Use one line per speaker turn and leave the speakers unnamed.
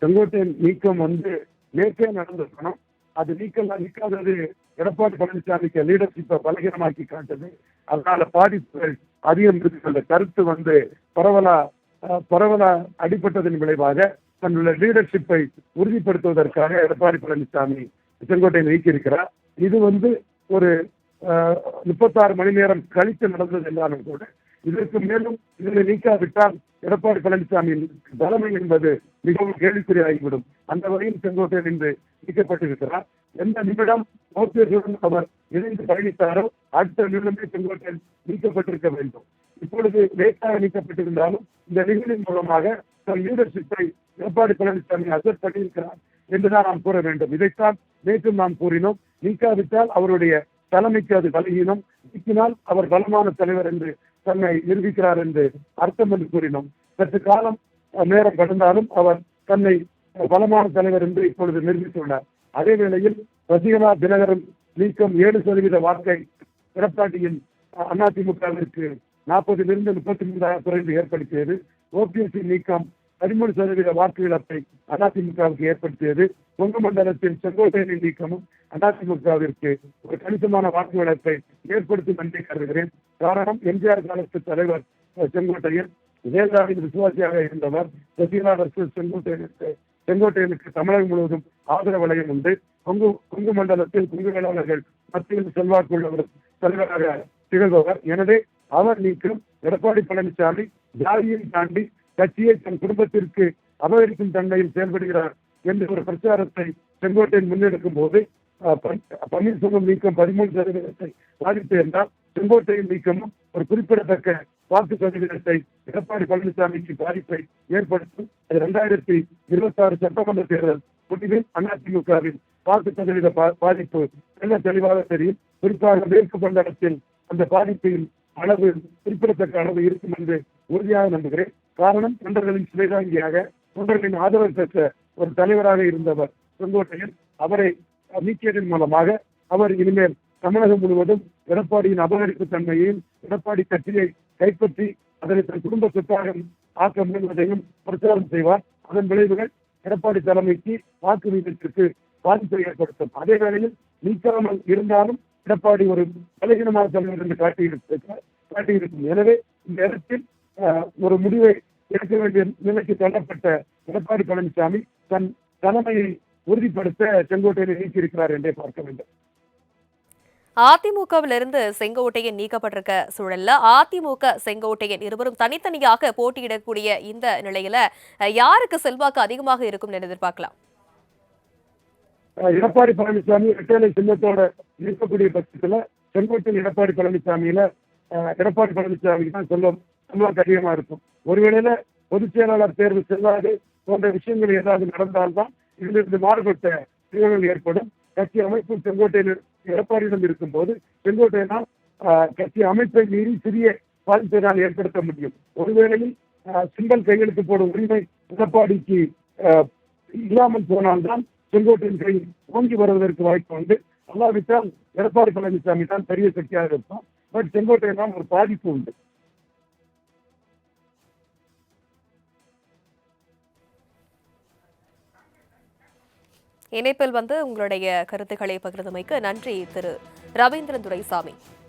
செங்கோட்டையன் நீக்கம் நேற்றே நடந்திருக்கணும். அது நீக்காதது எடப்பாடி பழனிசாமிக்கு லீடர்ஷிப்பை பலகீனமாக்கி காட்டுது. அதனால பாதிப்புகள் அதிகம் இருக்கு. அந்த கருத்து பரவலா அடிபட்டதன் விளைவாக தன்னுடைய லீடர்ஷிப்பை உறுதிப்படுத்துவதற்காக எடப்பாடி பழனிசாமி செங்கோட்டையை நீக்கியிருக்கிறார். இது ஒரு 36 மணி நேரம் கழித்து நடந்தது என்றாலும் கூட இதற்கு மேலும் இதனை நீக்காவிட்டால் எடப்பாடி பழனிசாமியின் தலைமை என்பது மிகவும் கேள்விக்குறியாகிவிடும். அந்த வகையில் செங்கோட்டையன் இன்று நீக்கப்பட்டிருக்கிறார். எந்த நிமிடம் ஓபிஎஸ்ஸுடன் அவர் இணைந்து பயணித்தாரோ அடுத்த நிமிடமே செங்கோட்டையன் நீக்கப்பட்டிருக்க வேண்டும். இப்பொழுது லேட்டாக நீக்கப்பட்டிருந்தாலும் இந்த நிகழ்வின் மூலமாக தன் லீடர்ஷிப்பை எடப்பாடி பழனிசாமி அசர்ட் பண்ணியிருக்கிறார் என்றுதான் நாம் கூற வேண்டும். இதைத்தான் நேற்றும் நாம் கூறினோம். நீக்காவிட்டால் அவருடைய தலைமைக்கு அது பலகீனம், நீக்கினால் அவர் பலமான தலைவர் என்று தன்னை நிரூபிக்கிறார் என்று அர்த்தம் என்று கூறினோம். சற்று காலம் நேரம் கடந்தாலும் அவர் தன்னை பலமான தலைவர் என்று இப்பொழுது நிரூபித்துள்ளார். அதே வேளையில் சசிகலா தினகரன் நீக்கம் 7% வாக்கை எடப்பாடியின் அதிமுகவிற்கு 40லிருந்து 33 குறைந்து ஏற்படுத்தியது. ஓபிஎஸ்சி நீக்கம் 13% வாக்கு இழப்பை அதிமுகவுக்கு ஏற்படுத்தியது. கொங்கு மண்டலத்தில் செங்கோட்டையனின் நீக்கமும் அதிமுகவிற்கு ஒரு கணிசமான வாக்கு இழப்பை ஏற்படுத்தும் என்று கருதுகிறேன். காரணம், எம்ஜிஆர் காலத்து தலைவர் செங்கோட்டையன் ஜெயலலிதாவின் விசுவாசியாக இருந்தவர். சசிகலா செங்கோட்டையனுக்கு தமிழகம் முழுவதும் ஆதரவு வளையம் உண்டு. கொங்கு மண்டலத்தில் கொங்கு வேளாளர்கள் மத்தியில் செல்வாக்குள்ளவர் தலைவராக திகழ்பவர். எனவே அவர் நீக்கம் எடப்பாடி பழனிசாமி ஜாதியை தாண்டி கட்சியை தன் குடும்பத்திற்கு அபகரிக்கும் தன்மையில் செயல்படுகிறார் என்ற ஒரு பிரச்சாரத்தை செங்கோட்டையன் முன்னெடுக்கும் போது பன்னீர்செல்வம் நீக்கம் 13% பாதிப்பு என்றால் செங்கோட்டையன் நீக்கமும் ஒரு குறிப்பிடத்தக்க வாக்கு சதவீதத்தை எடப்பாடி பழனிசாமிக்கு பாதிப்பை ஏற்படுத்தும். 2026 சட்டமன்ற தேர்தல் முடிவில் அதிமுகவின் வாக்கு சதவீத பாதிப்பு நல்ல தெளிவாக தெரியும். குறிப்பாக மேற்கு மண்டலத்தில் அந்த பாதிப்பின் அளவு குறிப்பிடத்தக்க அளவு இருக்கும் என்று உறுதியாக நம்புகிறேன். காரணம், தொண்டர்களின் சிறைதாங்கியாக தொண்டர்களின் ஆதரவு பெற்ற ஒரு தலைவராக இருந்தவர் செங்கோட்டையன். அவரை நீக்கியதன் மூலமாக அவர் இனிமேல் தமிழகம் முழுவதும் எடப்பாடியின் அபகரிப்பு தன்மையையும் எடப்பாடி கட்சியை கைப்பற்றி அதனை தன் குடும்ப சொத்தாக ஆக்க முயல்வதையும் பிரச்சாரம் செய்வார். அதன் விளைவுகள் எடப்பாடி தலைமைக்கு வாக்கு வீதத்திற்கு பாதிப்பை ஏற்படுத்தும். அதே வேளையில் நீக்காமல் இருந்தாலும் எடப்பாடி ஒரு பலகீனமான தலைவர் என்று காட்டியிருக்கும். எனவே இந்த இடத்தில் ஒரு முடிவை எடுக்க வேண்டிய நிலைக்கு தள்ளப்பட்ட எடப்பாடி பழனிசாமி தன் தலைமையை உறுதிப்படுத்த செங்கோட்டையனை நீக்கியிருக்கிறார் என்றே பார்க்க வேண்டும்.
அதிமுகவிலிருந்து செங்கோட்டையன் நீக்கப்பட்டிருக்க சூழல்ல அதிமுக செங்கோட்டையன் இருவரும் தனித்தனியாக போட்டியிடக்கூடிய இந்த நிலையில யாருக்கு செல்வாக்கு அதிகமாக இருக்கும் என்று எதிர்பார்க்கலாம்?
எடப்பாடி பழனிசாமி இரட்டை சின்னத்தோட இருக்கக்கூடிய பட்சத்துல செங்கோட்டையன் எடப்பாடி பழனிசாமி தான் செல்வாக்கு அதிகமா இருக்கும். ஒருவேளையில பொதுச் செயலாளர் தேர்வு செல்லாது போன்ற விஷயங்கள் ஏதாவது நடந்தால்தான் இதிலிருந்து மாறுபட்ட நிகழ்வுகள் ஏற்படும். கட்சி அமைப்பு செங்கோட்டையன் எடப்பாடியிடம் இருக்கும் போது செங்கோட்டையனால் கட்சி அமைப்பை மீறி சிறிய பாதிப்பை ஏற்படுத்த முடியும். ஒருவேளையில் சிம்பல் கையெழுத்து போடும் உரிமை எடப்பாடிக்கு இல்லாமல் போனால்தான் செங்கோட்டையன் கை ஓங்கி வருவதற்கு வாய்ப்பு உண்டு. அல்லாவிட்டால் எடப்பாடி பழனிசாமி தான் பெரிய சக்தியாக இருப்பான். பட் செங்கோட்டையனால் ஒரு பாதிப்பு உண்டு.
இணைப்பில் உங்களுடைய கருத்துக்களை பகிர்ந்தமைக்கு நன்றி திரு ரவீந்திரன் துரைசாமி.